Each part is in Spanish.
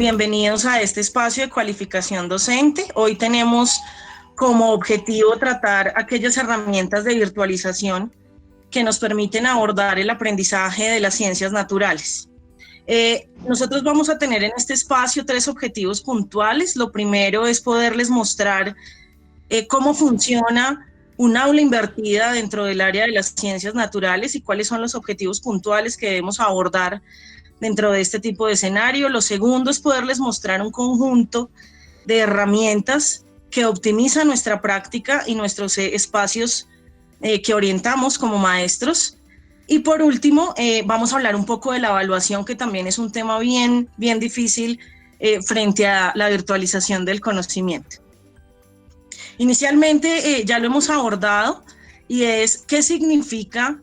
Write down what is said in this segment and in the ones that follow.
bienvenidos a este espacio de cualificación docente. Hoy tenemos como objetivo tratar aquellas herramientas de virtualización que nos permiten abordar el aprendizaje de las ciencias naturales. Nosotros vamos a tener en este espacio 3 objetivos puntuales. Lo primero es poderles mostrar cómo funciona un aula invertida dentro del área de las ciencias naturales y cuáles son los objetivos puntuales que debemos abordar dentro de este tipo de escenario. Lo segundo es poderles mostrar un conjunto de herramientas que optimizan nuestra práctica y nuestros espacios que orientamos como maestros. Y por último, vamos a hablar un poco de la evaluación, que también es un tema bien difícil frente a la virtualización del conocimiento. Inicialmente ya lo hemos abordado y es qué significa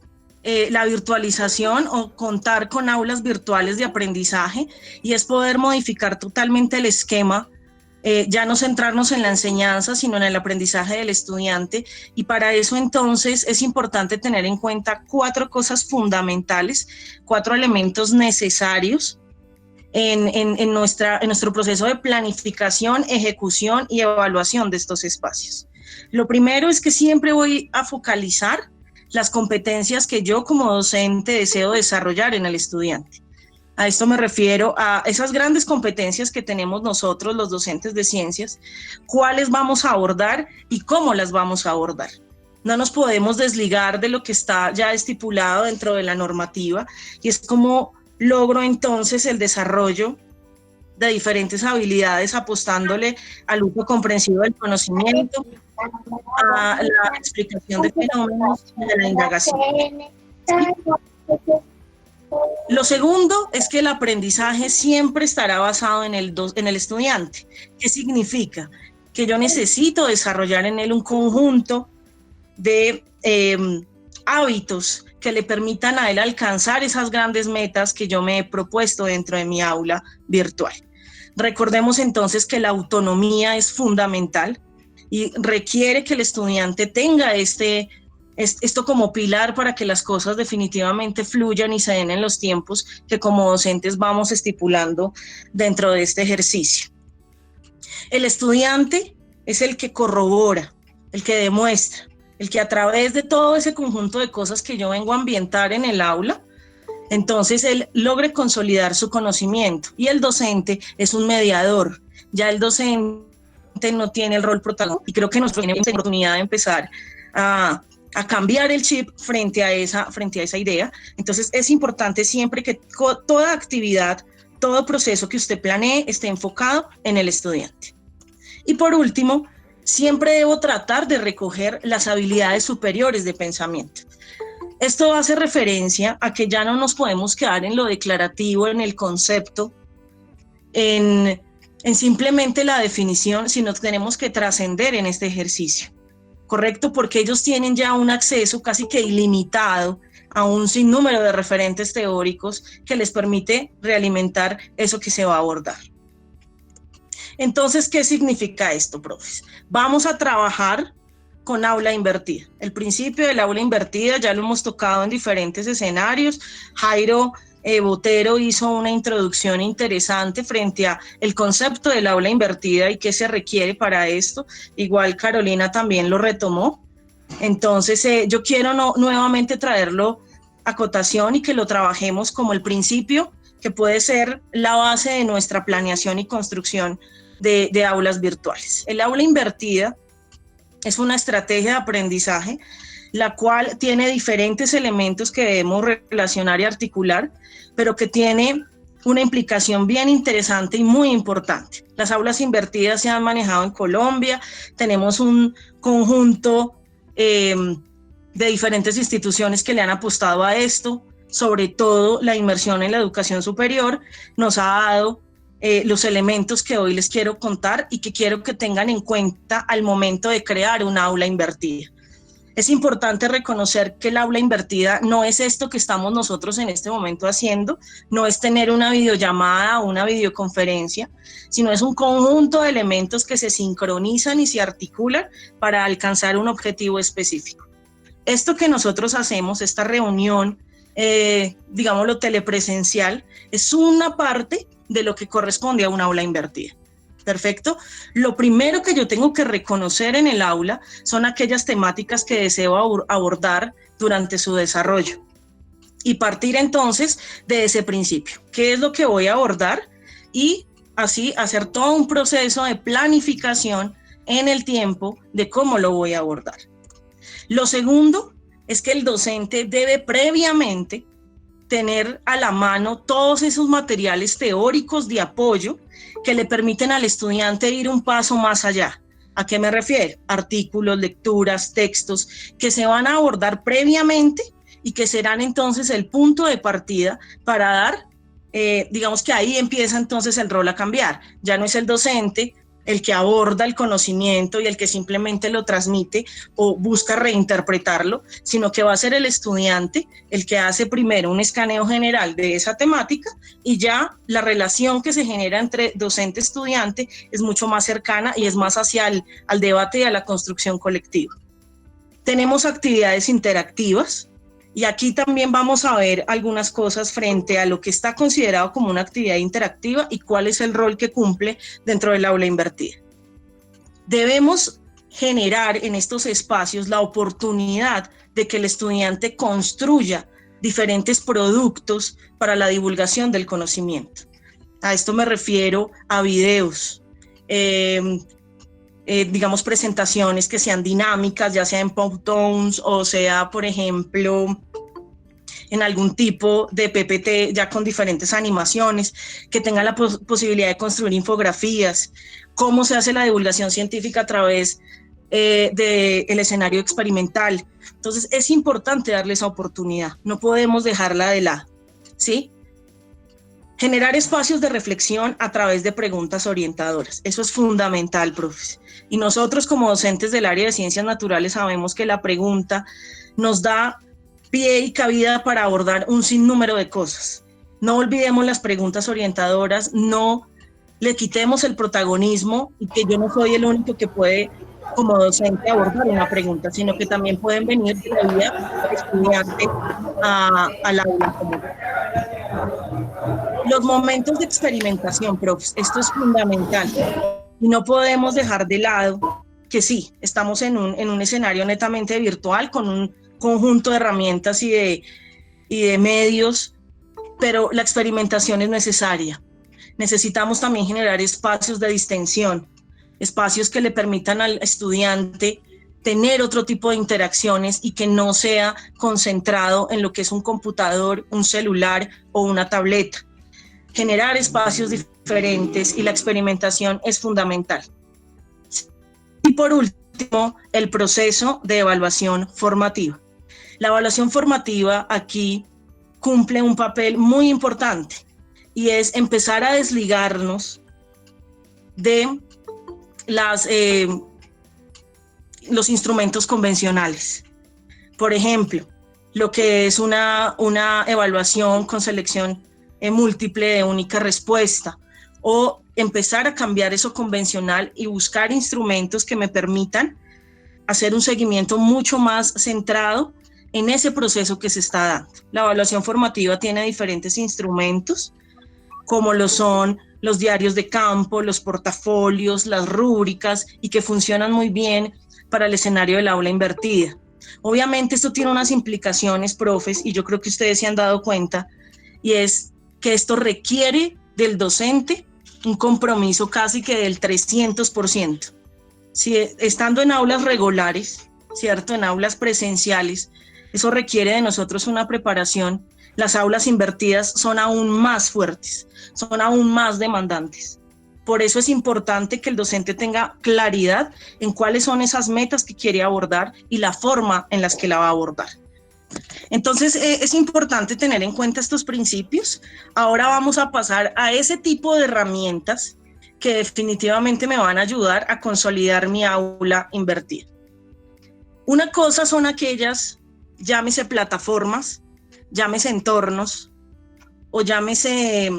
la virtualización o contar con aulas virtuales de aprendizaje, y es poder modificar totalmente el esquema, ya no centrarnos en la enseñanza, sino en el aprendizaje del estudiante. Y para eso entonces es importante tener en cuenta 4 cosas fundamentales, 4 elementos necesarios en nuestro proceso de planificación, ejecución y evaluación de estos espacios. Lo primero es que siempre voy a focalizar las competencias que yo como docente deseo desarrollar en el estudiante. A esto me refiero a esas grandes competencias que tenemos nosotros, los docentes de ciencias, cuáles vamos a abordar y cómo las vamos a abordar. No nos podemos desligar de lo que está ya estipulado dentro de la normativa, y es cómo logro entonces el desarrollo de diferentes habilidades apostándole al uso comprensivo del conocimiento, a la explicación de fenómenos y de la indagación. Lo segundo es que el aprendizaje siempre estará basado en el estudiante. ¿Qué significa? Que yo necesito desarrollar en él un conjunto de hábitos que le permitan a él alcanzar esas grandes metas que yo me he propuesto dentro de mi aula virtual. Recordemos entonces que la autonomía es fundamental y requiere que el estudiante tenga esto como pilar para que las cosas definitivamente fluyan y se den en los tiempos que como docentes vamos estipulando dentro de este ejercicio. El estudiante es el que corrobora, el que demuestra, el que a través de todo ese conjunto de cosas que yo vengo a ambientar en el aula, entonces él logre consolidar su conocimiento, y el docente es un mediador. Ya el docente no tiene el rol protagónico, y creo que nos tiene la oportunidad de empezar a cambiar el chip frente a esa idea. Entonces es importante siempre que toda actividad, todo proceso que usted planee esté enfocado en el estudiante. Y por último, siempre debo tratar de recoger las habilidades superiores de pensamiento. Esto hace referencia a que ya no nos podemos quedar en lo declarativo, en el concepto, en simplemente la definición, sino que tenemos que trascender en este ejercicio, ¿correcto? Porque ellos tienen ya un acceso casi que ilimitado a un sinnúmero de referentes teóricos que les permite realimentar eso que se va a abordar. Entonces, ¿qué significa esto, profes? Vamos a trabajar con aula invertida. El principio del aula invertida ya lo hemos tocado en diferentes escenarios. Jairo Botero hizo una introducción interesante frente a el concepto del aula invertida y qué se requiere para esto. Igual Carolina también lo retomó. Entonces yo quiero nuevamente traerlo a cotación y que lo trabajemos como el principio que puede ser la base de nuestra planeación y construcción de aulas virtuales. El aula invertida es una estrategia de aprendizaje la cual tiene diferentes elementos que debemos relacionar y articular, pero que tiene una implicación bien interesante y muy importante. Las aulas invertidas se han manejado en Colombia, tenemos un conjunto de diferentes instituciones que le han apostado a esto, sobre todo la inmersión en la educación superior nos ha dado los elementos que hoy les quiero contar y que quiero que tengan en cuenta al momento de crear una aula invertida. Es importante reconocer que el aula invertida no es esto que estamos nosotros en este momento haciendo, no es tener una videollamada o una videoconferencia, sino es un conjunto de elementos que se sincronizan y se articulan para alcanzar un objetivo específico. Esto que nosotros hacemos, esta reunión, digámoslo telepresencial, es una parte de lo que corresponde a un aula invertida. Perfecto. Lo primero que yo tengo que reconocer en el aula son aquellas temáticas que deseo abordar durante su desarrollo y partir entonces de ese principio. ¿Qué es lo que voy a abordar? Y así hacer todo un proceso de planificación en el tiempo de cómo lo voy a abordar. Lo segundo es que el docente debe previamente tener a la mano todos esos materiales teóricos de apoyo que le permiten al estudiante ir un paso más allá. ¿A qué me refiero? Artículos, lecturas, textos que se van a abordar previamente y que serán entonces el punto de partida para dar, digamos que ahí empieza entonces el rol a cambiar. Ya no es el docente el que aborda el conocimiento y el que simplemente lo transmite o busca reinterpretarlo, sino que va a ser el estudiante el que hace primero un escaneo general de esa temática y ya la relación que se genera entre docente-estudiante es mucho más cercana y es más hacia al debate y a la construcción colectiva. Tenemos actividades interactivas y aquí también vamos a ver algunas cosas frente a lo que está considerado como una actividad interactiva y cuál es el rol que cumple dentro del aula invertida. Debemos generar en estos espacios la oportunidad de que el estudiante construya diferentes productos para la divulgación del conocimiento. A esto me refiero a videos, digamos presentaciones que sean dinámicas, ya sea en Powtoons o sea, por ejemplo, en algún tipo de PPT ya con diferentes animaciones, que tengan la posibilidad de construir infografías, cómo se hace la divulgación científica a través del escenario experimental. Entonces es importante darle esa oportunidad, no podemos dejarla de lado, ¿sí? Generar espacios de reflexión a través de preguntas orientadoras. Eso es fundamental, profes. Y nosotros como docentes del área de ciencias naturales sabemos que la pregunta nos da pie y cabida para abordar un sinnúmero de cosas. No olvidemos las preguntas orientadoras, no le quitemos el protagonismo y que yo no soy el único que puede como docente abordar una pregunta, sino que también pueden venir de la vida estudiante al aula común. Los momentos de experimentación, profes, esto es fundamental y no podemos dejar de lado que sí, estamos en un escenario netamente virtual con un conjunto de herramientas y de medios, pero la experimentación es necesaria. Necesitamos también generar espacios de distensión, espacios que le permitan al estudiante tener otro tipo de interacciones y que no sea concentrado en lo que es un computador, un celular o una tableta. Generar espacios diferentes y la experimentación es fundamental. Y por último, el proceso de evaluación formativa. La evaluación formativa aquí cumple un papel muy importante y es empezar a desligarnos de los instrumentos convencionales. Por ejemplo, lo que es una evaluación con selección múltiple de única respuesta, o empezar a cambiar eso convencional y buscar instrumentos que me permitan hacer un seguimiento mucho más centrado en ese proceso que se está dando. La evaluación formativa tiene diferentes instrumentos, como lo son los diarios de campo, los portafolios, las rúbricas, y que funcionan muy bien para el escenario del aula invertida. Obviamente esto tiene unas implicaciones, profes, y yo creo que ustedes se han dado cuenta, y es que esto requiere del docente un compromiso casi que del 300%. Si estando en aulas regulares, ¿cierto?, en aulas presenciales, eso requiere de nosotros una preparación. Las aulas invertidas son aún más fuertes, son aún más demandantes. Por eso es importante que el docente tenga claridad en cuáles son esas metas que quiere abordar y la forma en las que la va a abordar. Entonces es importante tener en cuenta estos principios. Ahora vamos a pasar a ese tipo de herramientas que definitivamente me van a ayudar a consolidar mi aula invertida. Una cosa son aquellas, llámese plataformas, llámese entornos o llámese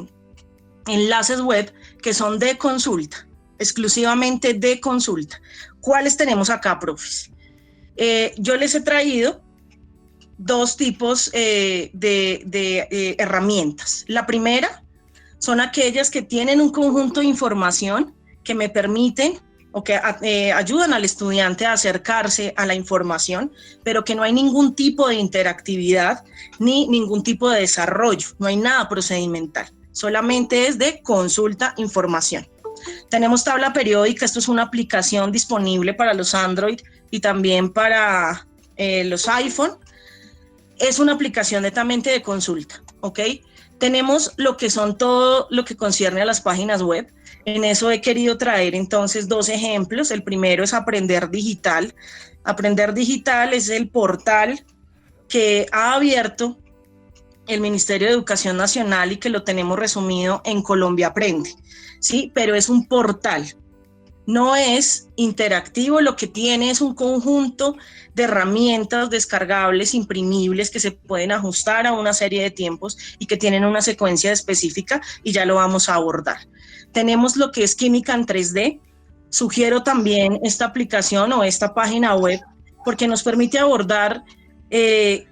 enlaces web que son de consulta, exclusivamente de consulta. ¿Cuáles tenemos acá, profes? Yo les he traído dos tipos de herramientas. La primera son aquellas que tienen un conjunto de información que me permiten o que ayudan al estudiante a acercarse a la información, pero que no hay ningún tipo de interactividad ni ningún tipo de desarrollo, no hay nada procedimental, solamente es de consulta, información. Tenemos tabla periódica, esto es una aplicación disponible para los Android y también para los iPhone. Es una aplicación netamente de consulta, ¿ok? Tenemos lo que son todo lo que concierne a las páginas web. En eso he querido traer entonces 2 ejemplos. El primero es Aprender Digital. Aprender Digital es el portal que ha abierto el Ministerio de Educación Nacional y que lo tenemos resumido en Colombia Aprende, ¿sí? Pero es un portal, no es interactivo, lo que tiene es un conjunto de herramientas descargables, imprimibles, que se pueden ajustar a una serie de tiempos y que tienen una secuencia específica y ya lo vamos a abordar. Tenemos lo que es Química en 3D. Sugiero también esta aplicación o esta página web porque nos permite abordar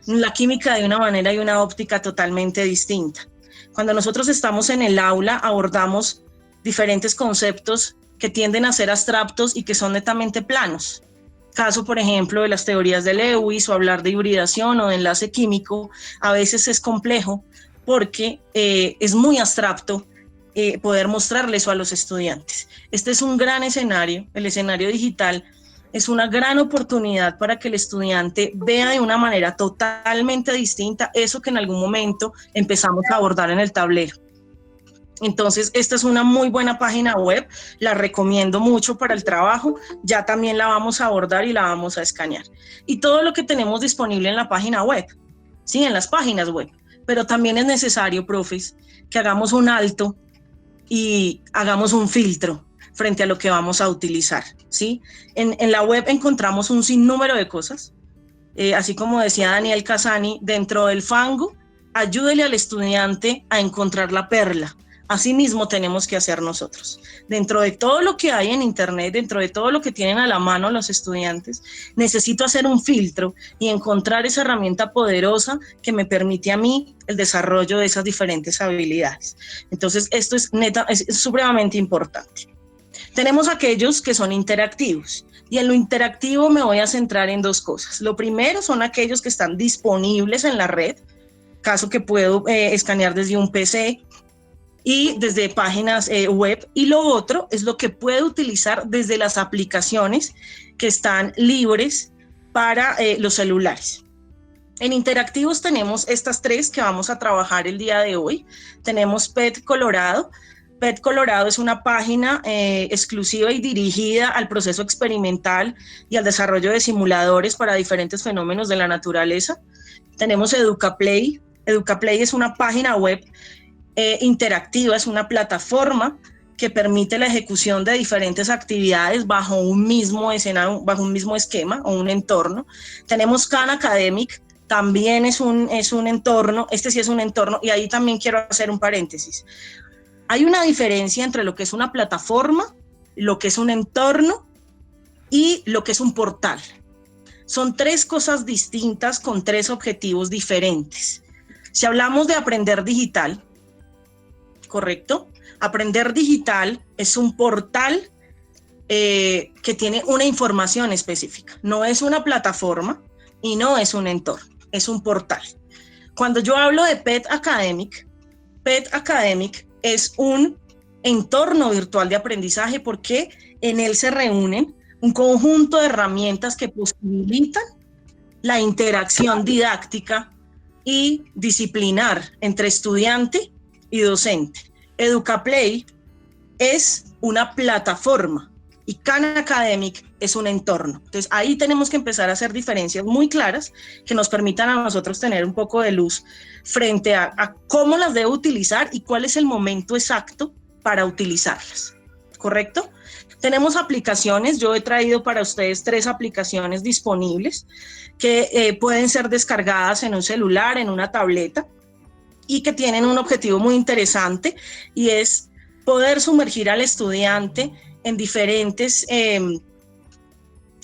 la química de una manera y una óptica totalmente distinta. Cuando nosotros estamos en el aula abordamos diferentes conceptos que tienden a ser abstractos y que son netamente planos. Caso, por ejemplo, de las teorías de Lewis o hablar de hibridación o de enlace químico, a veces es complejo porque es muy abstracto poder mostrarle eso a los estudiantes. Este es un gran escenario, el escenario digital es una gran oportunidad para que el estudiante vea de una manera totalmente distinta eso que en algún momento empezamos a abordar en el tablero. Entonces, esta es una muy buena página web, la recomiendo mucho para el trabajo, ya también la vamos a abordar y la vamos a escanear. Y todo lo que tenemos disponible en la página web, sí, en las páginas web, pero también es necesario, profes, que hagamos un alto y hagamos un filtro frente a lo que vamos a utilizar, ¿sí? En la web encontramos un sinnúmero de cosas, así como decía Daniel Casani, dentro del fango, ayúdele al estudiante a encontrar la perla. Así mismo tenemos que hacer nosotros. Dentro de todo lo que hay en internet, dentro de todo lo que tienen a la mano los estudiantes, necesito hacer un filtro y encontrar esa herramienta poderosa que me permite a mí el desarrollo de esas diferentes habilidades. Entonces, esto es supremamente importante. Tenemos aquellos que son interactivos y en lo interactivo me voy a centrar en 2 cosas. Lo primero son aquellos que están disponibles en la red, caso que puedo escanear desde un PC y desde páginas web, y lo otro es lo que puedo utilizar desde las aplicaciones que están libres para los celulares. En interactivos tenemos estas 3 que vamos a trabajar el día de hoy. Tenemos PET Colorado. PET Colorado es una página exclusiva y dirigida al proceso experimental y al desarrollo de simuladores para diferentes fenómenos de la naturaleza. Tenemos EducaPlay. EducaPlay es una página web interactiva, es una plataforma que permite la ejecución de diferentes actividades bajo un mismo escenario, bajo un mismo esquema o un entorno. Tenemos Khan Academic, también es un entorno, este sí es un entorno, y ahí también quiero hacer un paréntesis. Hay una diferencia entre lo que es una plataforma, lo que es un entorno y lo que es un portal. Son 3 cosas distintas con 3 objetivos diferentes. Si hablamos de aprender digital, ¿correcto? Aprender digital es un portal que tiene una información específica. No es una plataforma y no es un entorno, es un portal. Cuando yo hablo de PET Academic es un entorno virtual de aprendizaje porque en él se reúnen un conjunto de herramientas que posibilitan la interacción didáctica y disciplinar entre estudiante y docente. EducaPlay es una plataforma y Khan Academic es un entorno. Entonces ahí tenemos que empezar a hacer diferencias muy claras que nos permitan a nosotros tener un poco de luz frente a cómo las debo utilizar y cuál es el momento exacto para utilizarlas, ¿correcto? Tenemos aplicaciones, yo he traído para ustedes 3 aplicaciones disponibles que pueden ser descargadas en un celular, en una tableta, y que tienen un objetivo muy interesante y es poder sumergir al estudiante en diferentes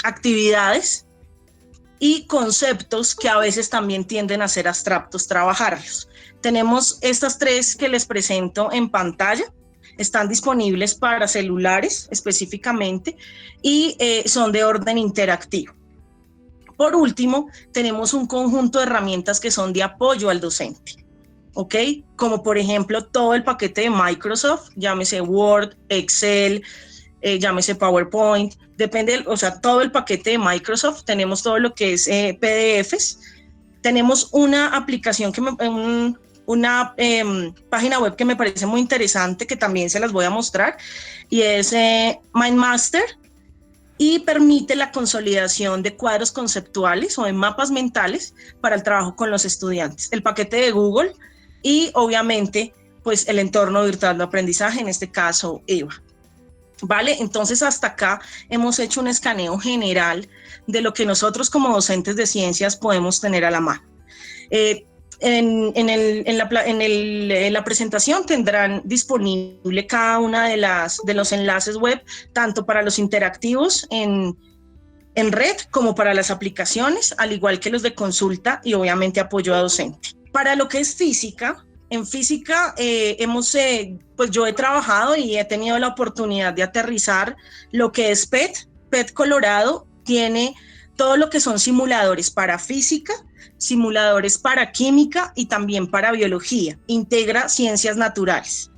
actividades y conceptos que a veces también tienden a ser abstractos trabajarlos. Tenemos estas tres que les presento en pantalla. Están disponibles para celulares específicamente y son de orden interactivo. Por último, tenemos un conjunto de herramientas que son de apoyo al docente, ¿ok? Como por ejemplo todo el paquete de Microsoft, llámese Word, Excel, llámese PowerPoint, depende, o sea, todo el paquete de Microsoft. Tenemos todo lo que es PDFs. Tenemos una aplicación, una página web que me parece muy interesante, que también se las voy a mostrar, y es MindMaster, y permite la consolidación de cuadros conceptuales o de mapas mentales para el trabajo con los estudiantes. El paquete de Google y obviamente pues el entorno virtual de aprendizaje, en este caso EVA. ¿Vale? Entonces hasta acá hemos hecho un escaneo general de lo que nosotros como docentes de ciencias podemos tener a la mano. En la presentación tendrán disponible cada una de los enlaces web, tanto para los interactivos en red como para las aplicaciones, al igual que los de consulta y obviamente apoyo a docente. Para lo que es física, en física pues yo he trabajado y he tenido la oportunidad de aterrizar lo que es PET. PET Colorado tiene todo lo que son simuladores para física, simuladores para química y también para biología. Integra ciencias naturales.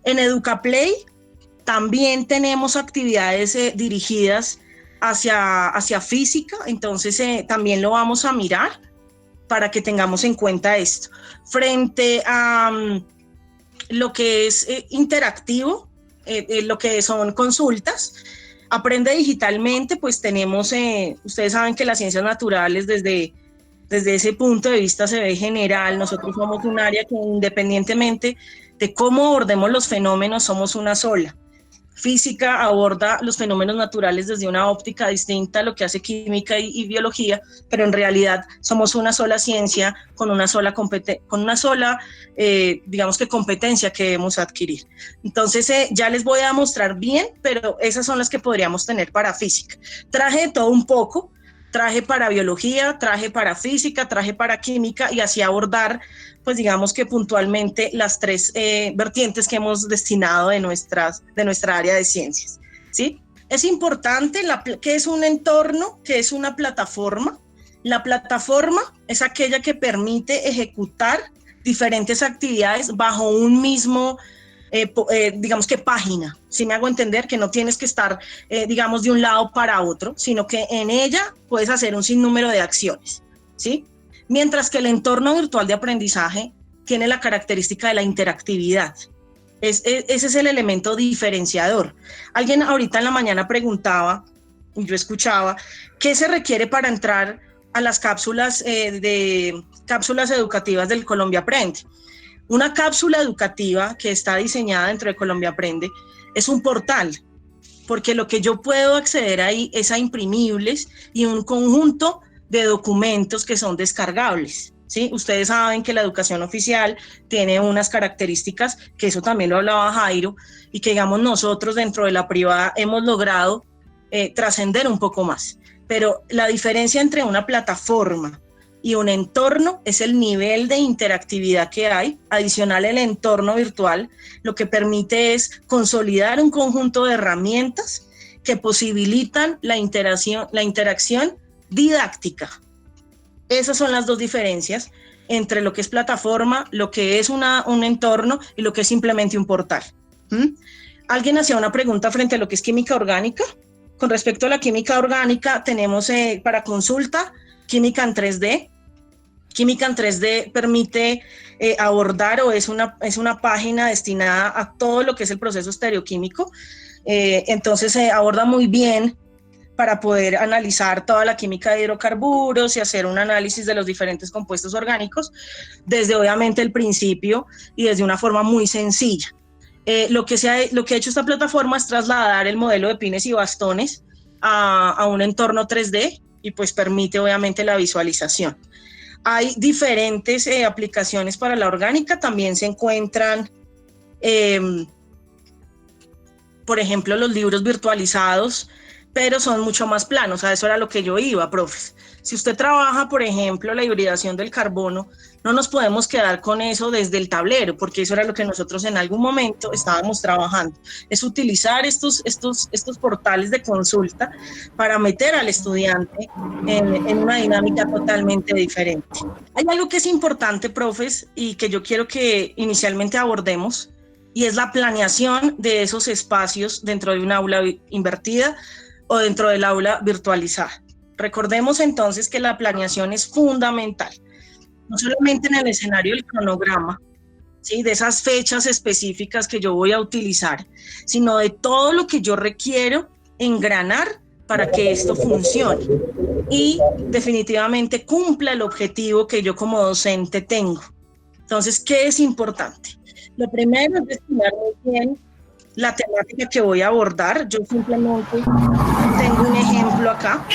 En EducaPlay también tenemos actividades dirigidas hacia física, entonces también lo vamos a mirar para que tengamos en cuenta esto. Frente a lo que es interactivo, lo que son consultas, Aprende Digitalmente, pues tenemos, ustedes saben que las ciencias naturales desde ese punto de vista se ve general. Nosotros somos un área que independientemente de cómo abordemos los fenómenos, somos una sola. Física aborda los fenómenos naturales desde una óptica distinta a lo que hace química y biología, pero en realidad somos una sola ciencia con una sola digamos que competencia que debemos adquirir. Entonces ya les voy a mostrar bien, pero esas son las que podríamos tener para física. Traje de todo un poco, traje para biología, traje para física, traje para química, y así abordar, pues digamos que puntualmente las tres vertientes que hemos destinado de nuestra área de ciencias, ¿sí? Es importante que es un entorno, que es una plataforma. La plataforma es aquella que permite ejecutar diferentes actividades bajo un mismo digamos que página, si me hago entender, que no tienes que estar, digamos, de un lado para otro, sino que en ella puedes hacer un sinnúmero de acciones, ¿sí? Mientras que el entorno virtual de aprendizaje tiene la característica de la interactividad. Ese es el elemento diferenciador. Alguien ahorita en la mañana preguntaba, y yo escuchaba, ¿qué se requiere para entrar a las cápsulas educativas del Colombia Aprende? Una cápsula educativa que está diseñada dentro de Colombia Aprende es un portal, porque lo que yo puedo acceder ahí es a imprimibles y un conjunto de documentos que son descargables, ¿sí? Ustedes saben que la educación oficial tiene unas características, que eso también lo hablaba Jairo, y que digamos nosotros dentro de la privada hemos logrado trascender un poco más. Pero la diferencia entre una plataforma y un entorno es el nivel de interactividad que hay. Adicional, el entorno virtual lo que permite es consolidar un conjunto de herramientas que posibilitan la interacción didáctica. Esas son las dos diferencias entre lo que es plataforma, lo que es un entorno y lo que es simplemente un portal. Alguien hacía una pregunta frente a lo que es química orgánica. Con respecto a la química orgánica, tenemos para consulta química en 3D. Química en 3D permite abordar, o es una página destinada a todo lo que es el proceso estereoquímico. Entonces se aborda muy bien para poder analizar toda la química de hidrocarburos y hacer un análisis de los diferentes compuestos orgánicos desde obviamente el principio y desde una forma muy sencilla. Lo que ha hecho esta plataforma es trasladar el modelo de pines y bastones a un entorno 3D y pues permite obviamente la visualización. Hay diferentes aplicaciones para la orgánica. También se encuentran, por ejemplo, los libros virtualizados pero son mucho más planos. A eso era lo que yo iba, profes. Si usted trabaja, por ejemplo, la hibridación del carbono, no nos podemos quedar con eso desde el tablero, porque eso era lo que nosotros en algún momento estábamos trabajando. Es utilizar estos portales de consulta para meter al estudiante en una dinámica totalmente diferente. Hay algo que es importante, profes, y que yo quiero que inicialmente abordemos, y es la planeación de esos espacios dentro de un aula invertida o dentro del aula virtualizada. Recordemos entonces que la planeación es fundamental, no solamente en el escenario del cronograma, ¿sí?, de esas fechas específicas que yo voy a utilizar, sino de todo lo que yo requiero engranar para que esto funcione y definitivamente cumpla el objetivo que yo como docente tengo. Entonces, ¿qué es importante? Lo primero es destinar muy bien la temática que voy a abordar. Yo simplemente tengo un ejemplo acá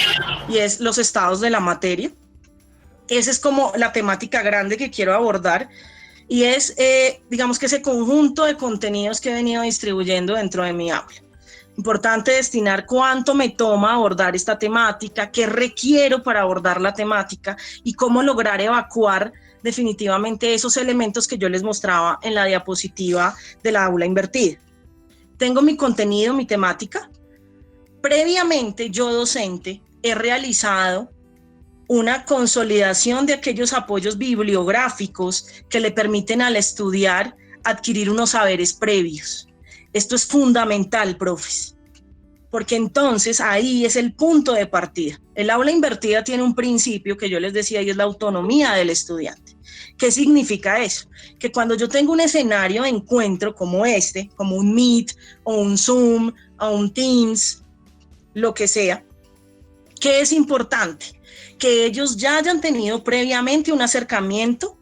y es los estados de la materia. Esa es como la temática grande que quiero abordar y es, digamos que ese conjunto de contenidos que he venido distribuyendo dentro de mi aula. Importante destinar cuánto me toma abordar esta temática, qué requiero para abordar la temática y cómo lograr evacuar definitivamente esos elementos que yo les mostraba en la diapositiva de la aula invertida. Tengo mi contenido, mi temática. Previamente, yo docente he realizado una consolidación de aquellos apoyos bibliográficos que le permiten al estudiar adquirir unos saberes previos. Esto es fundamental, profes, porque entonces ahí es el punto de partida. El aula invertida tiene un principio que yo les decía y es la autonomía del estudiante. ¿Qué significa eso? Que cuando yo tengo un escenario de encuentro como este, como un Meet o un Zoom o un Teams, lo que sea, ¿qué es importante? Que ellos ya hayan tenido previamente un acercamiento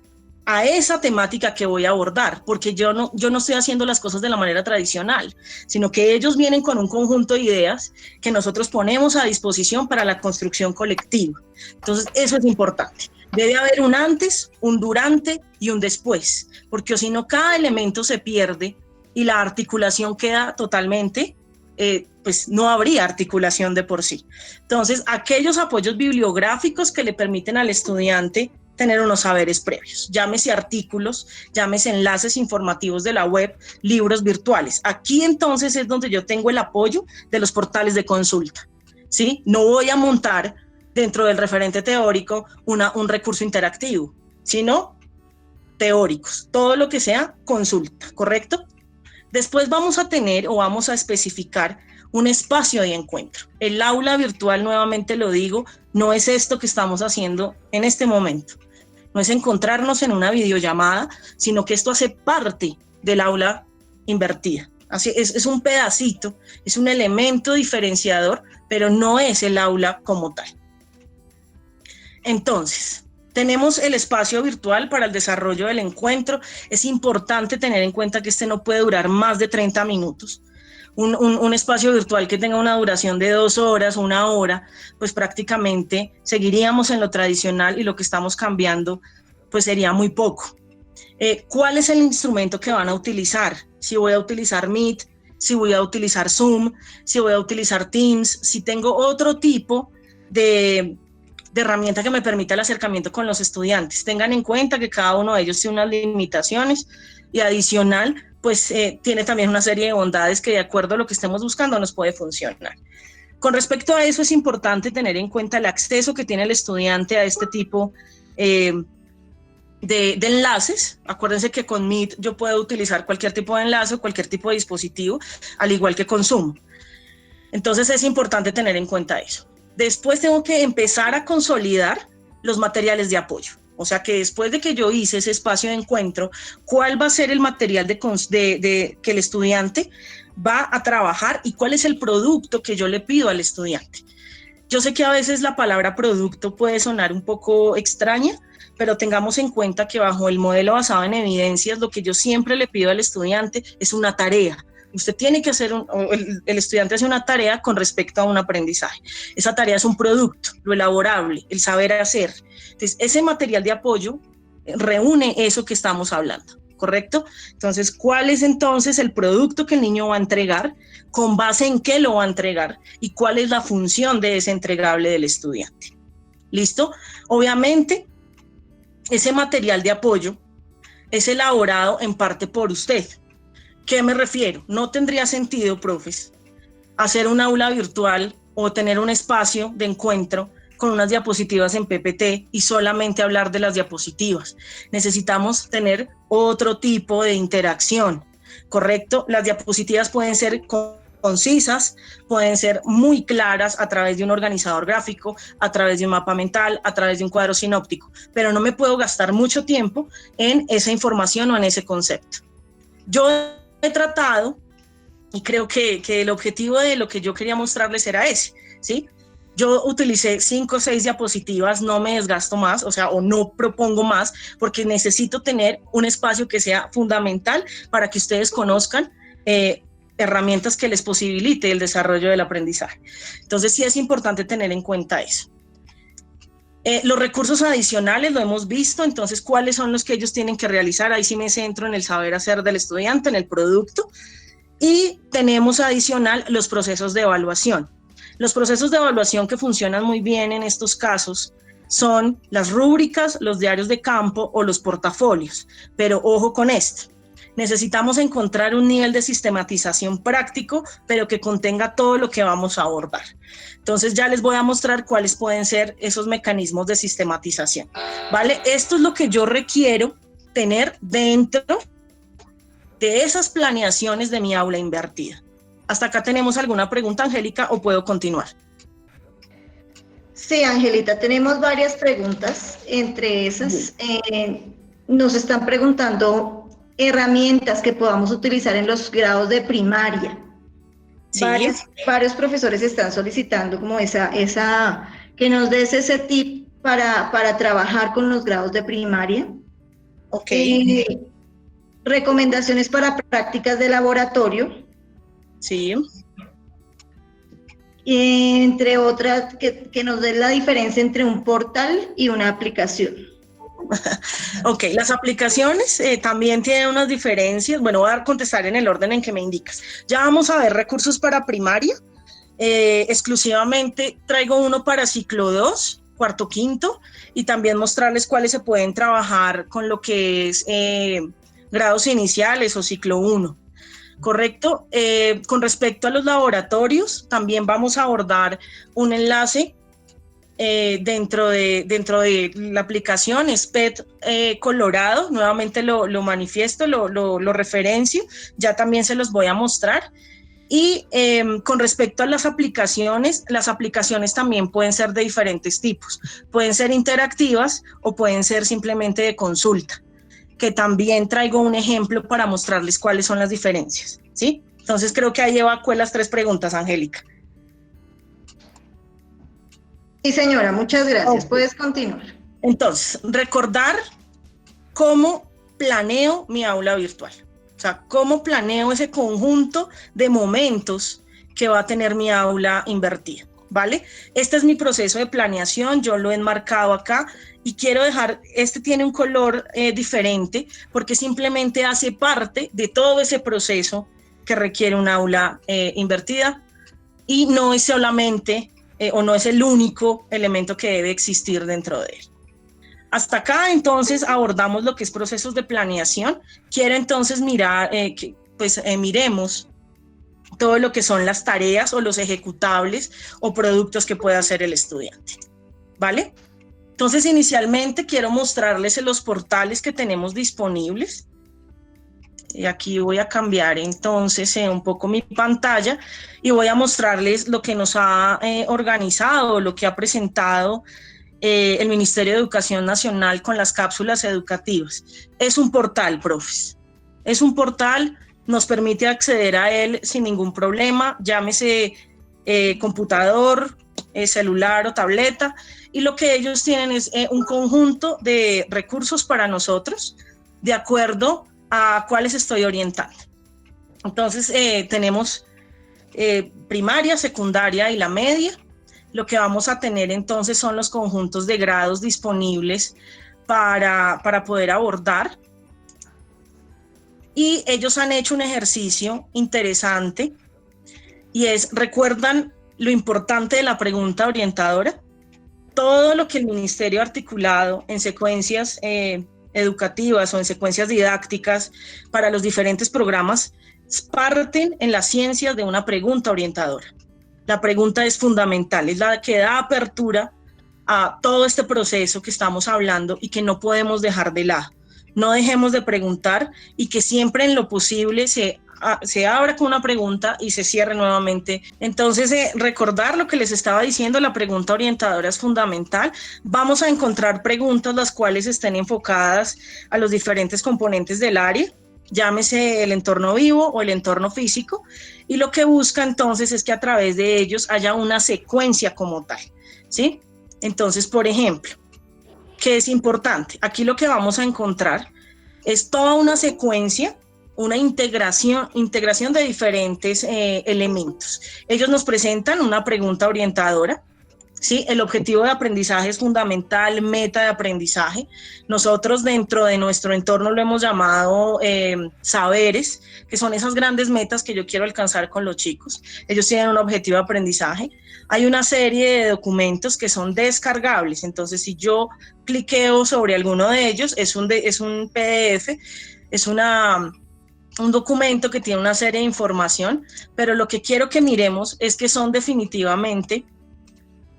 a esa temática que voy a abordar, porque yo no estoy haciendo las cosas de la manera tradicional, sino que ellos vienen con un conjunto de ideas que nosotros ponemos a disposición para la construcción colectiva. Entonces, eso es importante. Debe haber un antes, un durante y un después, porque si no, cada elemento se pierde y la articulación queda totalmente, pues no habría articulación de por sí. Entonces, aquellos apoyos bibliográficos que le permiten al estudiante tener unos saberes previos, llámese artículos, llámese enlaces informativos de la web, libros virtuales. Aquí entonces es donde yo tengo el apoyo de los portales de consulta, ¿sí? No voy a montar dentro del referente teórico un recurso interactivo, sino teóricos, todo lo que sea consulta, ¿correcto? Después vamos a tener o vamos a especificar un espacio de encuentro. El aula virtual, nuevamente lo digo, no es esto que estamos haciendo en este momento. No es encontrarnos en una videollamada, sino que esto hace parte del aula invertida. Así es un pedacito, es un elemento diferenciador, pero no es el aula como tal. Entonces, tenemos el espacio virtual para el desarrollo del encuentro. Es importante tener en cuenta que este no puede durar más de 30 minutos. Un espacio virtual que tenga una duración de 2 horas, 1 hora, pues prácticamente seguiríamos en lo tradicional y lo que estamos cambiando pues sería muy poco. ¿Cuál es el instrumento que van a utilizar? Si voy a utilizar Meet, si voy a utilizar Zoom, si voy a utilizar Teams, si tengo otro tipo de herramienta que me permita el acercamiento con los estudiantes. Tengan en cuenta que cada uno de ellos tiene unas limitaciones y adicional, pues tiene también una serie de bondades que de acuerdo a lo que estemos buscando nos puede funcionar. Con respecto a eso es importante tener en cuenta el acceso que tiene el estudiante a este tipo de enlaces. Acuérdense que con Meet yo puedo utilizar cualquier tipo de enlace o cualquier tipo de dispositivo, al igual que con Zoom. Entonces es importante tener en cuenta eso. Después tengo que empezar a consolidar los materiales de apoyo. O sea que después de que yo hice ese espacio de encuentro, ¿cuál va a ser el material que el estudiante va a trabajar y cuál es el producto que yo le pido al estudiante? Yo sé que a veces la palabra producto puede sonar un poco extraña, pero tengamos en cuenta que bajo el modelo basado en evidencias, lo que yo siempre le pido al estudiante es una tarea. Usted tiene que hacer, el estudiante hace una tarea con respecto a un aprendizaje. Esa tarea es un producto, lo elaborable, el saber hacer. Entonces, ese material de apoyo reúne eso que estamos hablando. ¿correcto? Entonces, ¿cuál es entonces el producto que el niño va a entregar? ¿Con base en qué lo va a entregar? ¿Y cuál es la función de ese entregable del estudiante? ¿Listo? Obviamente, ese material de apoyo es elaborado en parte por usted. ¿Qué me refiero? No tendría sentido, profes, hacer un aula virtual o tener un espacio de encuentro con unas diapositivas en PPT y solamente hablar de las diapositivas. Necesitamos tener otro tipo de interacción, ¿correcto? Las diapositivas pueden ser concisas, pueden ser muy claras a través de un organizador gráfico, a través de un mapa mental, a través de un cuadro sinóptico, pero no me puedo gastar mucho tiempo en esa información o en ese concepto. Yo he tratado, y creo que el objetivo de lo que yo quería mostrarles era ese, ¿sí? Yo utilicé 5 o 6 diapositivas, no me desgasto más, o sea, o no propongo más, porque necesito tener un espacio que sea fundamental para que ustedes conozcan herramientas que les posibilite el desarrollo del aprendizaje. Entonces, sí es importante tener en cuenta eso. Los recursos adicionales lo hemos visto, entonces, ¿cuáles son los que ellos tienen que realizar? Ahí sí me centro en el saber hacer del estudiante, en el producto. Y tenemos adicional los procesos de evaluación. Los procesos de evaluación que funcionan muy bien en estos casos son las rúbricas, los diarios de campo o los portafolios. Pero ojo con esto, necesitamos encontrar un nivel de sistematización práctico, pero que contenga todo lo que vamos a abordar. Entonces ya les voy a mostrar cuáles pueden ser esos mecanismos de sistematización, ¿vale? Esto es lo que yo requiero tener dentro de esas planeaciones de mi aula invertida. ¿Hasta acá tenemos alguna pregunta, Angélica, o puedo continuar? Sí, Angelita, tenemos varias preguntas. Entre esas, nos están preguntando herramientas que podamos utilizar en los grados de primaria. Sí. Varios profesores están solicitando como que nos des ese tip para trabajar con los grados de primaria. Ok. Recomendaciones para prácticas de laboratorio. Sí. Entre otras, que nos dé la diferencia entre un portal y una aplicación. Ok, las aplicaciones también tienen unas diferencias. Bueno, voy a contestar en el orden en que me indicas. Ya vamos a ver recursos para primaria. Exclusivamente traigo uno para ciclo 2, cuarto, quinto, y también mostrarles cuáles se pueden trabajar con lo que es grados iniciales o ciclo 1. ¿Correcto? Con respecto a los laboratorios, también vamos a abordar un enlace dentro de la aplicación SPED Colorado. Nuevamente lo manifiesto, lo referencio, ya también se los voy a mostrar. Y con respecto a las aplicaciones también pueden ser de diferentes tipos. Pueden ser interactivas o pueden ser simplemente de consulta, que también traigo un ejemplo para mostrarles cuáles son las diferencias, ¿sí? Entonces creo que ahí evacué las 3 preguntas, Angélica. Sí, señora, muchas gracias. Okay. Puedes continuar. Entonces, recordar cómo planeo mi aula virtual. O sea, cómo planeo ese conjunto de momentos que va a tener mi aula invertida, ¿vale? Este es mi proceso de planeación, yo lo he enmarcado acá y quiero dejar, este tiene un color diferente porque simplemente hace parte de todo ese proceso que requiere un aula invertida y no es solamente o no es el único elemento que debe existir dentro de él. Hasta acá entonces abordamos lo que es procesos de planeación. Quiero entonces mirar, miremos todo lo que son las tareas o los ejecutables o productos que puede hacer el estudiante, ¿vale? Entonces inicialmente quiero mostrarles los portales que tenemos disponibles. Y aquí voy a cambiar entonces un poco mi pantalla y voy a mostrarles lo que nos ha organizado, lo que ha presentado el Ministerio de Educación Nacional con las cápsulas educativas. Es un portal, profes. Es un portal, nos permite acceder a él sin ningún problema, llámese computador, celular o tableta, y lo que ellos tienen es un conjunto de recursos para nosotros, de acuerdo a cuáles estoy orientando. Entonces, tenemos primaria, secundaria y la media. Lo que vamos a tener entonces son los conjuntos de grados disponibles para poder abordar. Y ellos han hecho un ejercicio interesante y ¿recuerdan lo importante de la pregunta orientadora? Todo lo que el ministerio ha articulado en secuencias educativas o en secuencias didácticas para los diferentes programas parten en las ciencias de una pregunta orientadora. La pregunta es fundamental, es la que da apertura a todo este proceso que estamos hablando y que no podemos dejar de lado. No dejemos de preguntar y que siempre en lo posible se abra con una pregunta y se cierre nuevamente. Entonces, recordar lo que les estaba diciendo, la pregunta orientadora es fundamental. Vamos a encontrar preguntas las cuales estén enfocadas a los diferentes componentes del área, llámese el entorno vivo o el entorno físico, y lo que busca entonces es que a través de ellos haya una secuencia como tal, ¿sí? Entonces, por ejemplo, ¿qué es importante? Aquí lo que vamos a encontrar es toda una secuencia, una integración de diferentes elementos. Ellos nos presentan una pregunta orientadora, ¿sí? El objetivo de aprendizaje es fundamental, meta de aprendizaje. Nosotros dentro de nuestro entorno lo hemos llamado saberes, que son esas grandes metas que yo quiero alcanzar con los chicos. Ellos tienen un objetivo de aprendizaje. Hay una serie de documentos que son descargables, entonces si yo cliqueo sobre alguno de ellos, es un PDF, es un documento que tiene una serie de información, pero lo que quiero que miremos es que son definitivamente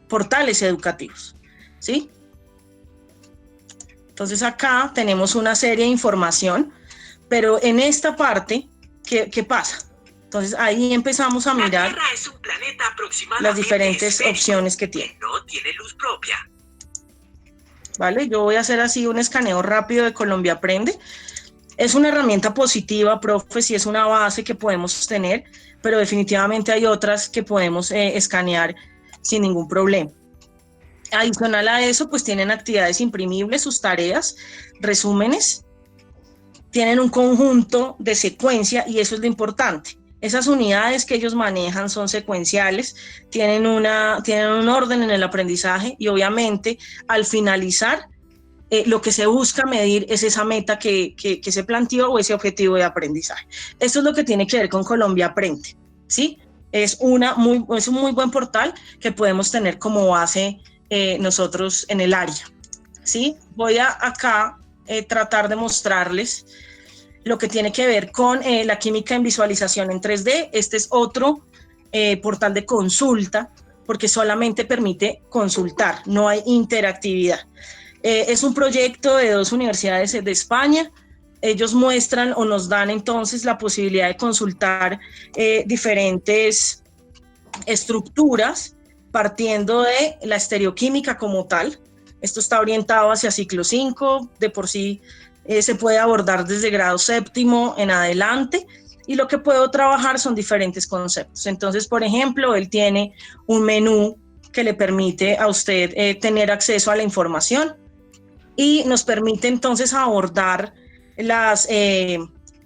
portales educativos, ¿sí? Entonces acá tenemos una serie de información, pero en esta parte, ¿qué pasa? Entonces ahí empezamos a mirar la Tierra es un planeta aproximadamente las diferentes esférico, opciones que tiene. No tiene luz propia. ¿Vale? Yo voy a hacer así un escaneo rápido de Colombia Aprende. Es una herramienta positiva, profe, si es una base que podemos tener, pero definitivamente hay otras que podemos escanear sin ningún problema. Adicional a eso, pues tienen actividades imprimibles, sus tareas, resúmenes, tienen un conjunto de secuencia y eso es lo importante. Esas unidades que ellos manejan son secuenciales, tienen un orden en el aprendizaje y obviamente al finalizar lo que se busca medir es esa meta que se planteó o ese objetivo de aprendizaje. Esto es lo que tiene que ver con Colombia Aprende, ¿sí? Es un muy buen portal que podemos tener como base nosotros en el área, ¿sí? Voy a acá tratar de mostrarles lo que tiene que ver con la química en visualización en 3D. Este es otro portal de consulta, porque solamente permite consultar, no hay interactividad. Es un proyecto de 2 universidades de España. Ellos muestran o nos dan entonces la posibilidad de consultar diferentes estructuras partiendo de la estereoquímica como tal. Esto está orientado hacia ciclo 5, de por sí se puede abordar desde grado 7º en adelante, y lo que puedo trabajar son diferentes conceptos. Entonces, por ejemplo, él tiene un menú que le permite a usted tener acceso a la información y nos permite entonces abordar las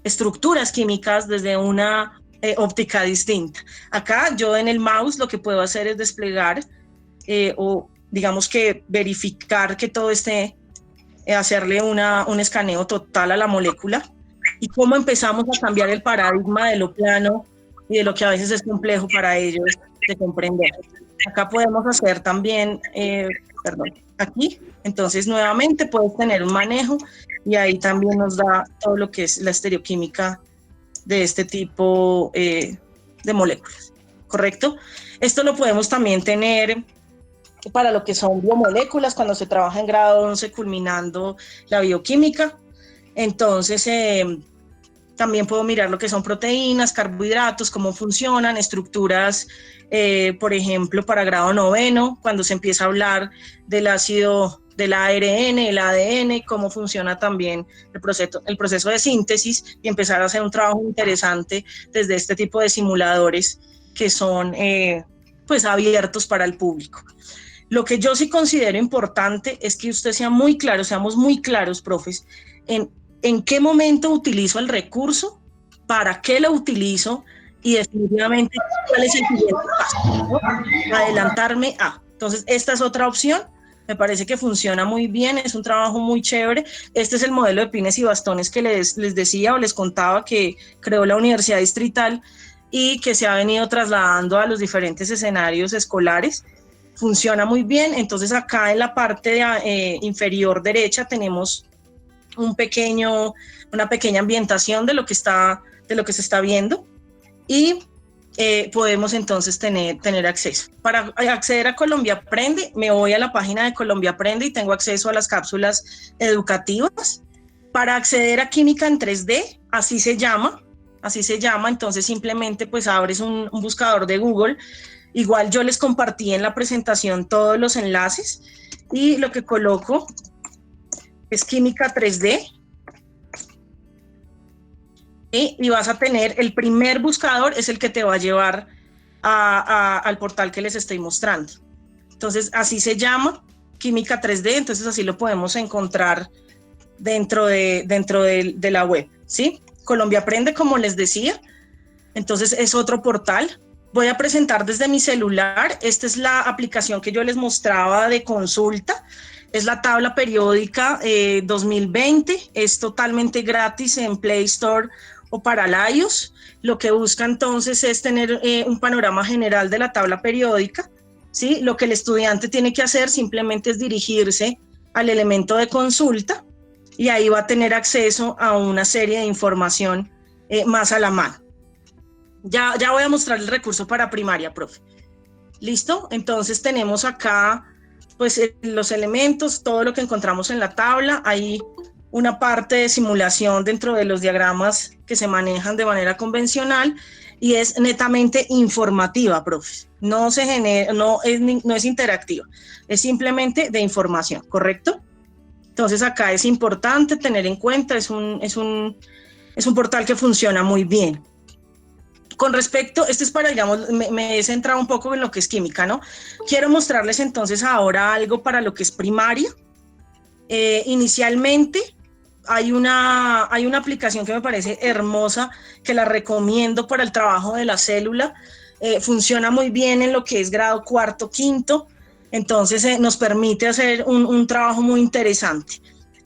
estructuras químicas desde una óptica distinta. Acá yo en el mouse lo que puedo hacer es desplegar o digamos que verificar que todo esté, hacerle un escaneo total a la molécula y cómo empezamos a cambiar el paradigma de lo plano y de lo que a veces es complejo para ellos de comprender. Acá podemos hacer también, aquí, entonces nuevamente puedes tener un manejo y ahí también nos da todo lo que es la estereoquímica de este tipo de moléculas, ¿correcto? Esto lo podemos también tener para lo que son biomoléculas, cuando se trabaja en grado 11 culminando la bioquímica. Entonces, también puedo mirar lo que son proteínas, carbohidratos, cómo funcionan, estructuras, por ejemplo, para grado 9, cuando se empieza a hablar del ácido, del ARN, el ADN, cómo funciona también el proceso de síntesis y empezar a hacer un trabajo interesante desde este tipo de simuladores que son pues abiertos para el público. Lo que yo sí considero importante es que usted sea muy claro, seamos muy claros, profes, en qué momento utilizo el recurso, para qué lo utilizo y definitivamente cuál es el siguiente paso, ¿no? Adelantarme a. Entonces, esta es otra opción Me parece que funciona muy bien, es un trabajo muy chévere. Este es el modelo de pines y bastones que les decía o les contaba que creó la Universidad Distrital y que se ha venido trasladando a los diferentes escenarios escolares. Funciona muy bien. Entonces acá en la parte inferior derecha tenemos una pequeña ambientación de lo que se está viendo y podemos entonces tener acceso. Para acceder a Colombia Aprende, me voy a la página de Colombia Aprende y tengo acceso a las cápsulas educativas. Para acceder a Química en 3D, así se llama, entonces simplemente pues abres un buscador de Google. Igual yo les compartí en la presentación todos los enlaces y lo que coloco es Química 3D. Y vas a tener, el primer buscador es el que te va a llevar al portal que les estoy mostrando. Entonces, así se llama, Química 3D, entonces así lo podemos encontrar dentro de la web, ¿sí? Colombia Aprende, como les decía, entonces es otro portal. Voy a presentar desde mi celular, esta es la aplicación que yo les mostraba de consulta, es la tabla periódica 2020, es totalmente gratis en Play Store o para el iOS. Lo que busca entonces es tener un panorama general de la tabla periódica, ¿sí? Lo que el estudiante tiene que hacer simplemente es dirigirse al elemento de consulta y ahí va a tener acceso a una serie de información más a la mano. Ya voy a mostrar el recurso para primaria, profe. ¿Listo? Entonces tenemos acá pues los elementos, todo lo que encontramos en la tabla. Hay una parte de simulación dentro de los diagramas que se manejan de manera convencional y es netamente informativa, profe. No es interactiva, es simplemente de información, ¿correcto? Entonces acá es importante tener en cuenta, es un portal que funciona muy bien. Con respecto, esto es para, digamos, me he centrado un poco en lo que es química, ¿no? Quiero mostrarles entonces ahora algo para lo que es primaria. Inicialmente hay una aplicación que me parece hermosa, que la recomiendo para el trabajo de la célula. Funciona muy bien en lo que es grado cuarto, quinto, entonces nos permite hacer un trabajo muy interesante.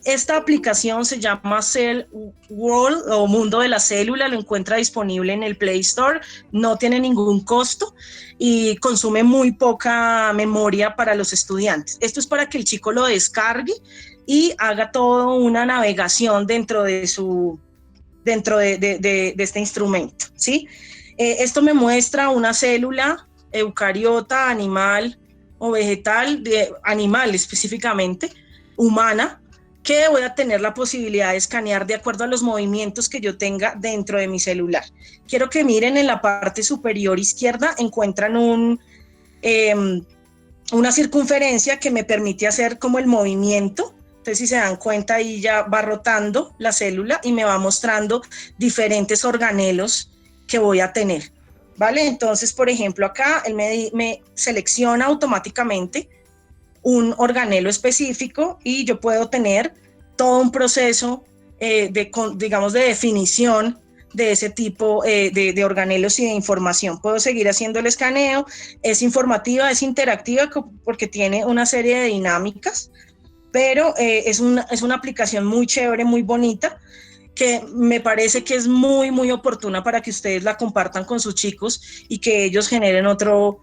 Esta aplicación se llama Cell World o Mundo de la Célula, lo encuentra disponible en el Play Store, no tiene ningún costo y consume muy poca memoria para los estudiantes. Esto es para que el chico lo descargue y haga toda una navegación dentro de este instrumento, ¿sí? Esto me muestra una célula eucariota, animal o vegetal, animal específicamente, humana, que voy a tener la posibilidad de escanear de acuerdo a los movimientos que yo tenga dentro de mi celular. Quiero que miren en la parte superior izquierda, encuentran una circunferencia que me permite hacer como el movimiento. Entonces, si se dan cuenta, ahí ya va rotando la célula y me va mostrando diferentes organelos que voy a tener, ¿vale? Entonces, por ejemplo, acá él me selecciona automáticamente un organelo específico y yo puedo tener todo un proceso digamos, de definición de ese tipo de organelos y de información. Puedo seguir haciendo el escaneo, es informativa, es interactiva porque tiene una serie de dinámicas, pero es una aplicación muy chévere, muy bonita, que me parece que es muy, muy oportuna para que ustedes la compartan con sus chicos y que ellos generen otro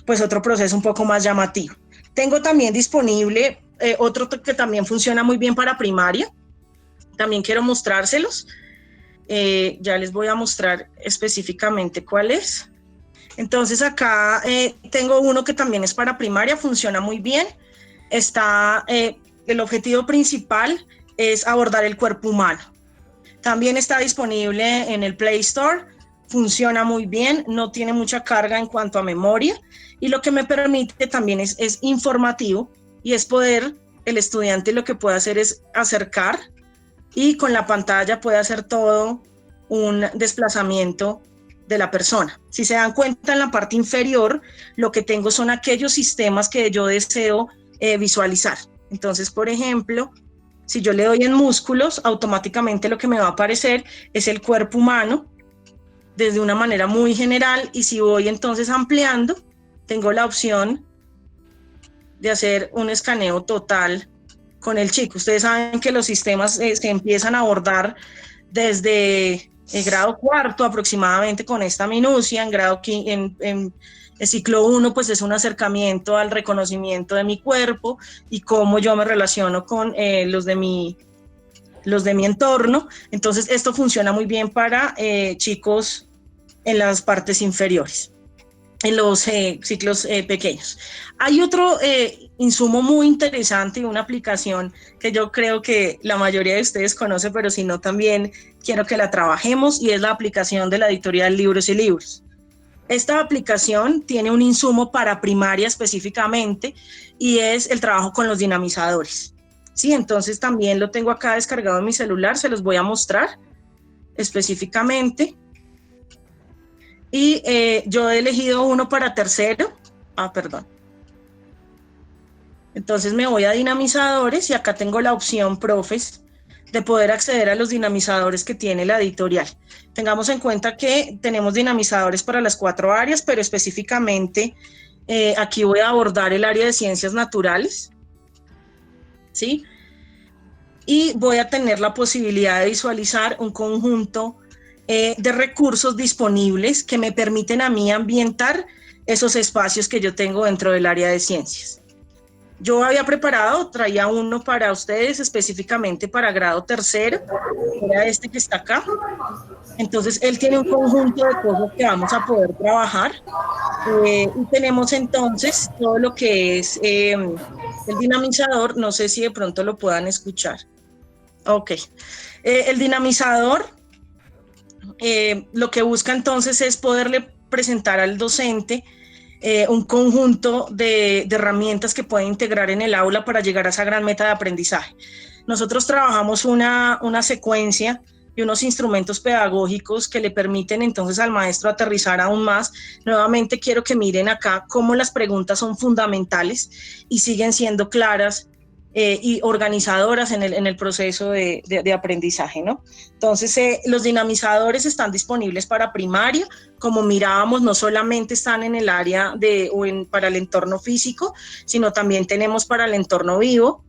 proceso un poco más llamativo. Tengo también disponible otro que también funciona muy bien para primaria. También quiero mostrárselos. Ya les voy a mostrar específicamente cuál es. Entonces acá tengo uno que también es para primaria, funciona muy bien. El objetivo principal es abordar el cuerpo humano. También está disponible en el Play Store. Funciona muy bien, no tiene mucha carga en cuanto a memoria y lo que me permite también es informativo y es el estudiante lo que puede hacer es acercar y con la pantalla puede hacer todo un desplazamiento de la persona. Si se dan cuenta, en la parte inferior lo que tengo son aquellos sistemas que yo deseo visualizar. Entonces, por ejemplo, si yo le doy en músculos, automáticamente lo que me va a aparecer es el cuerpo humano desde una manera muy general, y si voy entonces ampliando, tengo la opción de hacer un escaneo total con el chico. Ustedes saben que los sistemas se empiezan a abordar desde el grado cuarto aproximadamente con esta minucia, en el ciclo 1 pues es un acercamiento al reconocimiento de mi cuerpo y cómo yo me relaciono con los de mi entorno. Entonces esto funciona muy bien para chicos en las partes inferiores, en los ciclos pequeños. Hay otro insumo muy interesante y una aplicación que yo creo que la mayoría de ustedes conoce, pero si no también quiero que la trabajemos, y es la aplicación de la editorial Libros y Libros. Esta aplicación tiene un insumo para primaria específicamente y es el trabajo con los dinamizadores. Sí, entonces también lo tengo acá descargado en mi celular, se los voy a mostrar específicamente. Y yo he elegido uno para tercero. Entonces me voy a dinamizadores y acá tengo la opción profes de poder acceder a los dinamizadores que tiene la editorial. Tengamos en cuenta que tenemos dinamizadores para las 4 áreas, pero específicamente aquí voy a abordar el área de ciencias naturales, ¿sí? Y voy a tener la posibilidad de visualizar un conjunto de recursos disponibles que me permiten a mí ambientar esos espacios que yo tengo dentro del área de ciencias. Yo había preparado, traía uno para ustedes específicamente para grado tercero, era este que está acá. Entonces él tiene un conjunto de cosas que vamos a poder trabajar y tenemos entonces todo lo que es el dinamizador. No sé si de pronto lo puedan escuchar. Ok, el dinamizador lo que busca entonces es poderle presentar al docente un conjunto de herramientas que puede integrar en el aula para llegar a esa gran meta de aprendizaje. Nosotros trabajamos una secuencia y unos instrumentos pedagógicos que le permiten entonces al maestro aterrizar aún más. Nuevamente quiero que miren acá cómo las preguntas son fundamentales y siguen siendo claras y organizadoras en el proceso de aprendizaje, ¿no? Entonces, los dinamizadores están disponibles para primaria, como mirábamos, no solamente están en el área para el entorno físico, sino también tenemos para el entorno vivo.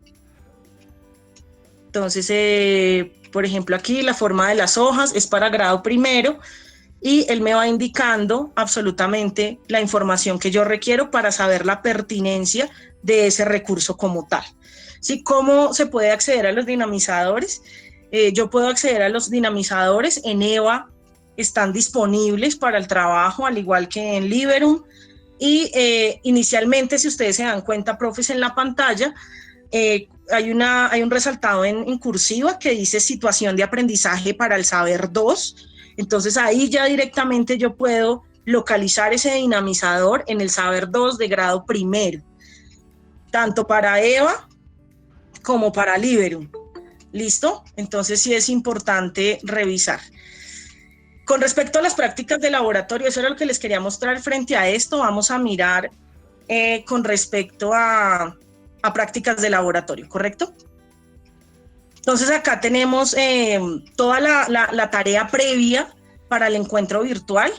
Entonces, por ejemplo, aquí la forma de las hojas es para grado primero, y él me va indicando absolutamente la información que yo requiero para saber la pertinencia de ese recurso como tal. ¿Sí? ¿Cómo se puede acceder a los dinamizadores? Yo puedo acceder a los dinamizadores en EVA, están disponibles para el trabajo, al igual que en Liberum, y inicialmente, si ustedes se dan cuenta, profes, en la pantalla, hay un resaltado en cursiva que dice situación de aprendizaje para el saber 2, entonces ahí ya directamente yo puedo localizar ese dinamizador en el saber 2 de grado primero, tanto para EVA como para Liberum. ¿Listo? Entonces sí es importante revisar. Con respecto a las prácticas de laboratorio, eso era lo que les quería mostrar. Frente a esto vamos a mirar con respecto a prácticas de laboratorio, ¿correcto? Entonces acá tenemos toda la tarea previa para el encuentro virtual.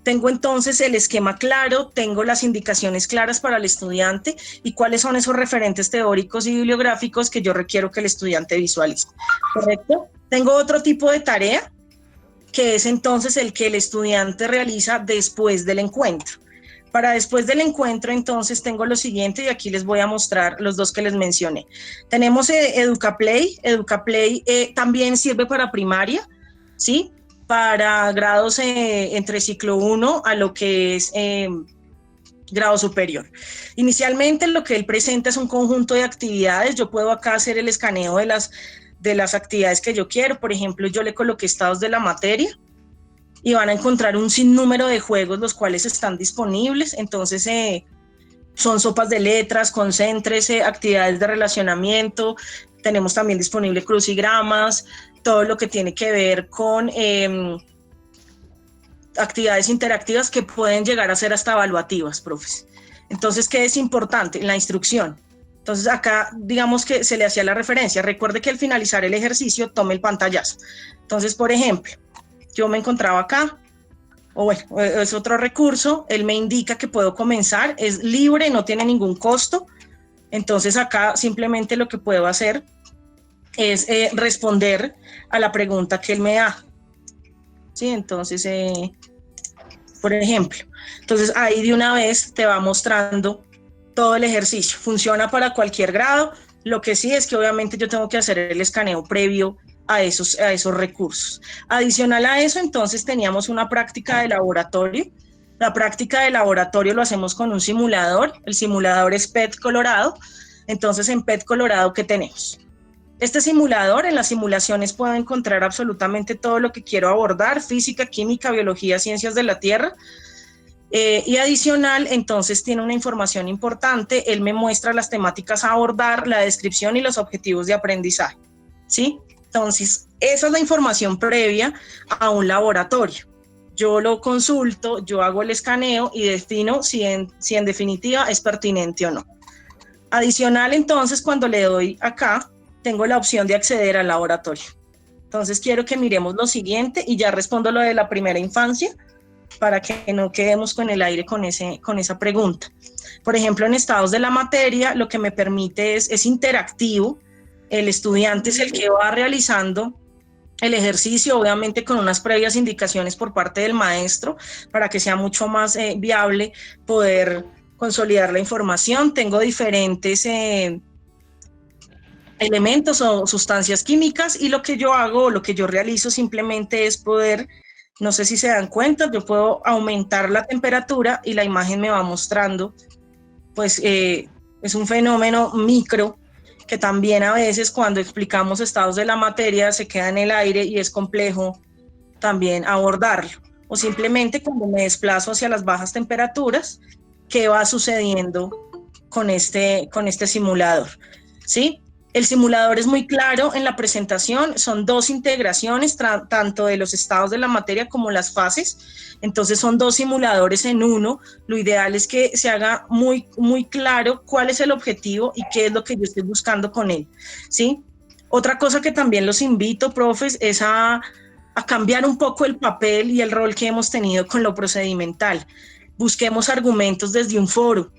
Tengo entonces el esquema claro, tengo las indicaciones claras para el estudiante y cuáles son esos referentes teóricos y bibliográficos que yo requiero que el estudiante visualice, ¿correcto? Tengo otro tipo de tarea, que es entonces el que el estudiante realiza después del encuentro. Para después del encuentro, entonces, tengo lo siguiente, y aquí les voy a mostrar los dos que les mencioné. Tenemos EducaPlay. EducaPlay también sirve para primaria, ¿sí? Para grados entre ciclo 1 a lo que es grado superior. Inicialmente lo que él presenta es un conjunto de actividades. Yo puedo acá hacer el escaneo de las actividades que yo quiero. Por ejemplo, yo le coloqué estados de la materia y van a encontrar un sinnúmero de juegos los cuales están disponibles. Entonces son sopas de letras, concéntrese, actividades de relacionamiento. Tenemos también disponible crucigramas, todo lo que tiene que ver con actividades interactivas que pueden llegar a ser hasta evaluativas, profes. Entonces, ¿qué es importante? La instrucción. Entonces, acá, digamos que se le hacía la referencia. Recuerde que al finalizar el ejercicio, tome el pantallazo. Entonces, por ejemplo, yo me encontraba acá, o bueno, es otro recurso, él me indica que puedo comenzar, es libre, no tiene ningún costo. Entonces acá simplemente lo que puedo hacer es responder a la pregunta que él me da. ¿Sí? Entonces, por ejemplo, entonces ahí de una vez te va mostrando todo el ejercicio. Funciona para cualquier grado. Lo que sí es que obviamente yo tengo que hacer el escaneo previo a esos recursos. Adicional a eso, entonces teníamos una práctica de laboratorio. La práctica de laboratorio lo hacemos con un simulador. El simulador es PET Colorado. Entonces, en PET Colorado, ¿qué tenemos? Este simulador, en las simulaciones puedo encontrar absolutamente todo lo que quiero abordar: física, química, biología, ciencias de la Tierra. Y adicional, entonces tiene una información importante. Él me muestra las temáticas a abordar, la descripción y los objetivos de aprendizaje, ¿sí? Entonces, esa es la información previa a un laboratorio. Yo lo consulto, yo hago el escaneo y defino si en definitiva es pertinente o no. Adicional, entonces, cuando le doy acá, tengo la opción de acceder al laboratorio. Entonces, quiero que miremos lo siguiente y ya respondo lo de la primera infancia para que no quedemos con el aire con esa pregunta. Por ejemplo, en estados de la materia, lo que me permite es interactivo. El estudiante es el que va realizando el ejercicio, obviamente con unas previas indicaciones por parte del maestro, para que sea mucho más viable poder consolidar la información. Tengo diferentes elementos o sustancias químicas, y lo que yo hago, lo que yo realizo simplemente es poder, no sé si se dan cuenta, yo puedo aumentar la temperatura y la imagen me va mostrando, pues es un fenómeno micro que también a veces cuando explicamos estados de la materia se queda en el aire y es complejo también abordarlo. O simplemente cuando me desplazo hacia las bajas temperaturas, ¿qué va sucediendo con este simulador? ¿Sí? El simulador es muy claro en la presentación, son 2 integraciones, tanto de los estados de la materia como las fases. Entonces son 2 simuladores en uno. Lo ideal es que se haga muy, muy claro cuál es el objetivo y qué es lo que yo estoy buscando con él, ¿sí? Otra cosa que también los invito, profes, es a cambiar un poco el papel y el rol que hemos tenido con lo procedimental. Busquemos argumentos desde un foro.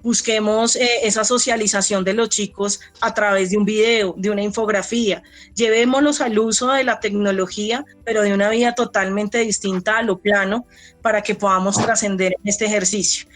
Busquemos esa socialización de los chicos a través de un video, de una infografía. Llevémoslos al uso de la tecnología, pero de una vía totalmente distinta a lo plano, para que podamos trascender en este ejercicio.